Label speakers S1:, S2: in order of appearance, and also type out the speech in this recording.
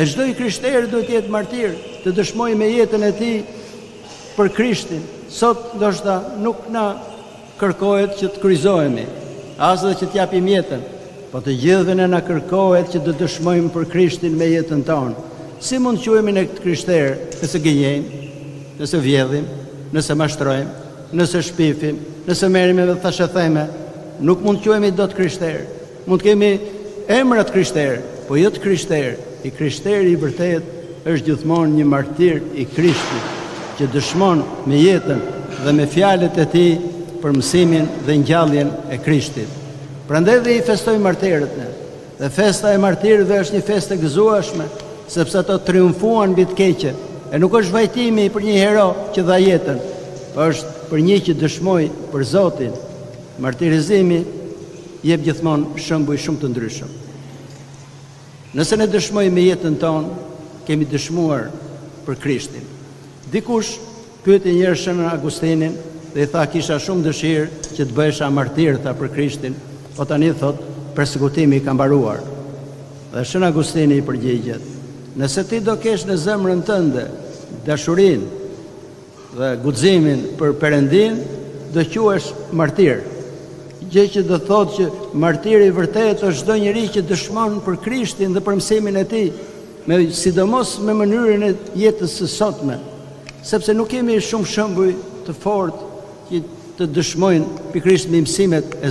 S1: E çdo i krishterë duhet të jetë martir, të dëshmojë me jetën e tij për Krishtin. Sot ndoshta nuk na kërkohet që të kryqëzohemi, as edhe që të japim jetën, po të gjithëve na kërkohet që të dëshmojmë për Krishtin me jetën tonë. Si mund të quhemi ne këtë krishterë nëse gënjejmë, nëse vjedhim, nëse mashtrojmë, nëse shpifim, nëse merrem edhe thashëtheme, nuk mund të quhemi dot krishterë. Mund të kemi emrat krishterë, po jo të krishterë. I krishteri i vërtet është gjithmonë një martir i Krishtit, që dëshmon me jetën dhe me fjalët e tij për mësimin dhe ngjalljen e Krishtit. Prandaj dhe i festojmë martirët ne. Dhe festa e martirëve është një festë e gëzueshme, sepse ato triumfuan mbi të keqe. E nuk është vajtimi për një hero që dha jetën, por është për një që dëshmoi për Zotin. Martirizimi jep gjithmonë shembuj shumë të ndryshëm. Nëse ne dëshmojmë me jetën tonë, kemi dëshmuar për Krishtin. Dikush pyeti një herë Shën Agustinin dhe i tha kisha shumë dëshirë që të bëhesha martir tha për Krishtin, po tani thot persekutimi ka mbaruar. Dhe Shën Agustini i përgjigjet: nëse ti do kesh në zemrën tënde dashurinë dhe guximin për Perëndin, do quhesh martir. Gjë që do thotë që martiri i vërtet është çdo njeri që dëshmon për Krishtin dhe për mësimin e tij, sidomos me mënyrën e jetës së sotme, sepse nuk kemi shumë shembuj të fortë që të dëshmojnë pikërisht me mësimet e